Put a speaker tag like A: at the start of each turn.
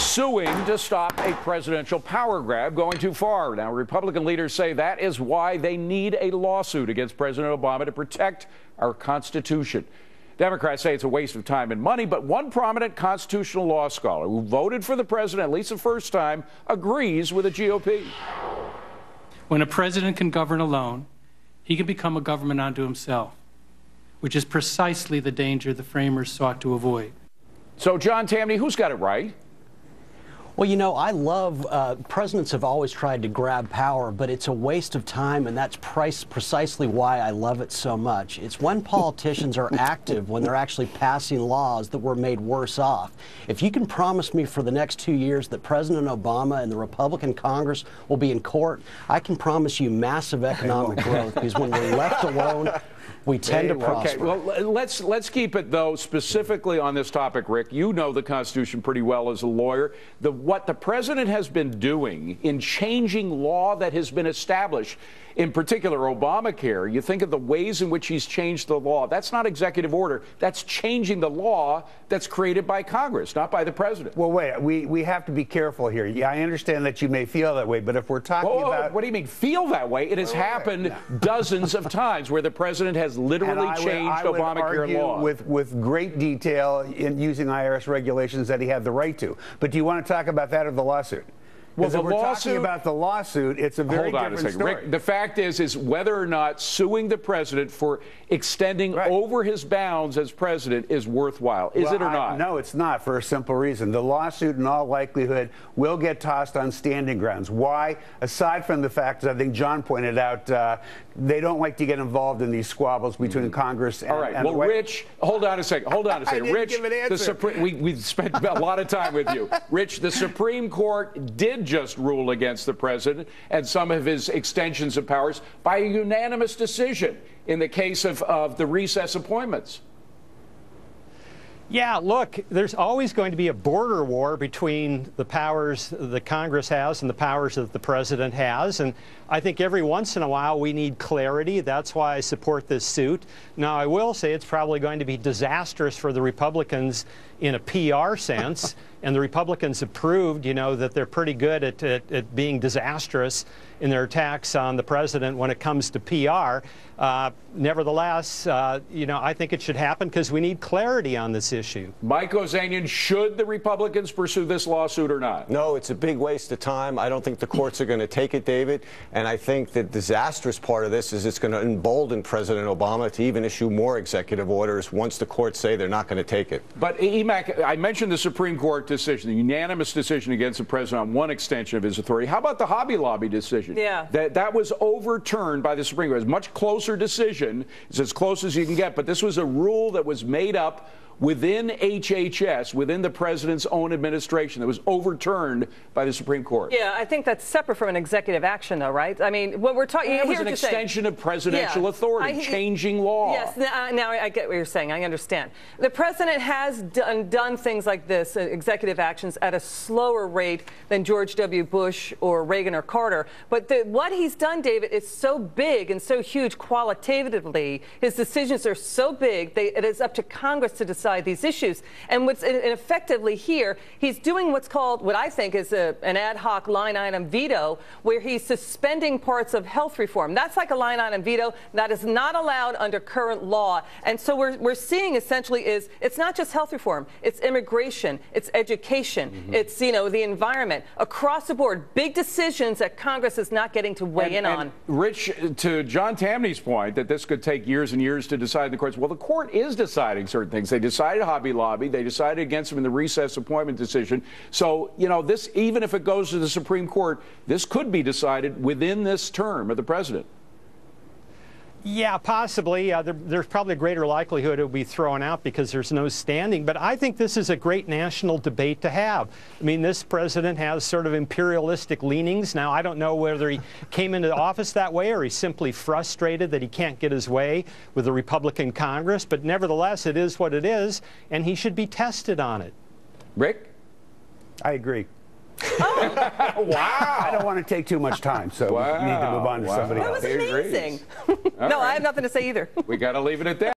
A: suing to stop a presidential power grab going too far. Now, Republican leaders say that is why they need a lawsuit against President Obama to protect our Constitution. Democrats say it's a waste of time and money, but one prominent constitutional law scholar who voted for the president at least the first time agrees with the GOP.
B: When a president can govern alone, he can become a government unto himself, which is precisely the danger the framers sought to avoid.
A: So, John Tamny, who's got it right?
C: Well, you know, I love, presidents have always tried to grab power, but it's a waste of time, and that's precisely why I love it so much. It's when politicians are active, when they're actually passing laws, that we're made worse off. If you can promise me for the next 2 years that President Obama and the Republican Congress will be in court, I can promise you massive economic growth, because when we're left alone, we tend to prosper.
A: Okay, well, let's keep it, though, specifically on this topic, Rick. You know the Constitution pretty well as a lawyer. What the president has been doing in changing law that has been established, in particular Obamacare, you think of the ways in which he's changed the law. That's not executive order. That's changing the law that's created by Congress, not by the president.
D: Well, wait, we have to be careful here. Yeah, I understand that you may feel that way, but if we're talking about...
A: What do you mean, feel that way? It has happened dozens of times where the president has literally changed Obamacare law.
D: With great detail in using IRS regulations that he had the right to. But do you want to talk about that or the lawsuit?
A: Well,
D: if we're talking about the lawsuit, it's a very different story.
A: Rick, the fact is whether or not suing the president for extending over his bounds as president is worthwhile. Is it or not?
D: No, it's not, for a simple reason. The lawsuit, in all likelihood, will get tossed on standing grounds. Why? Aside from the fact, as I think John pointed out, they don't like to get involved in these squabbles between Congress and...
A: All right. Well, Rich, hold on a second. Hold on a second. Rich, we spent a lot of time with you. Rich, the Supreme Court did just rule against the president and some of his extensions of powers by a unanimous decision in the case of the recess appointments.
E: Yeah, look, there's always going to be a border war between the powers the Congress has and the powers that the president has. And I think every once in a while we need clarity. That's why I support this suit. Now, I will say it's probably going to be disastrous for the Republicans in a PR sense. And the Republicans have proved, you know, that they're pretty good at being disastrous in their attacks on the president when it comes to PR. Nevertheless, you know, I think it should happen because we need clarity on this issue.
A: Mike Ozanian, should the Republicans pursue this lawsuit or not?
F: No, it's a big waste of time. I don't think the courts are going to take it, David. And I think the disastrous part of this is it's going to embolden President Obama to even issue more executive orders once the courts say they're not going to take it.
A: But, Emac, I mentioned the Supreme Court decision, the unanimous decision against the president on one extension of his authority. How about the Hobby Lobby decision?
G: Yeah.
A: That was overturned by the Supreme Court. It was a much closer decision. It's as close as you can get. But this was a rule that was made up within HHS, within the president's own administration, that was overturned by the Supreme Court.
G: Yeah, I think that's separate from an executive action, though, right? I mean, when we're talking...
A: It was an extension of presidential authority, changing law.
G: Yes, now I get what you're saying. I understand. The president has done things like this, executive actions, at a slower rate than George W. Bush or Reagan or Carter. But what he's done, David, is so big and so huge qualitatively. His decisions are so big, it is up to Congress to decide these issues. And what's effectively here, he's doing what's called, what I think is an ad hoc line item veto, where he's suspending parts of health reform. That's like a line item veto that is not allowed under current law. And so we're seeing essentially it's not just health reform, it's immigration, it's education, it's, you know, the environment, across the board, big decisions that Congress is not getting to weigh in on.
A: Rich, to John Tamny's point that this could take years and years to decide in the courts, well, the court is deciding certain things. They decided Hobby Lobby. They decided against him in the recess appointment decision. So, you know, this, even if it goes to the Supreme Court, this could be decided within this term of the president.
E: Yeah, possibly. There's probably a greater likelihood it will be thrown out because there's no standing. But I think this is a great national debate to have. I mean, this president has sort of imperialistic leanings. Now, I don't know whether he came into office that way or he's simply frustrated that he can't get his way with the Republican Congress. But nevertheless, it is what it is, and he should be tested on it.
A: Rick?
D: I agree.
G: Oh.
A: Wow.
D: I don't want to take too much time, so we need to move on to somebody else.
G: That was amazing. No, I have nothing to say either.
A: We got to leave it at that.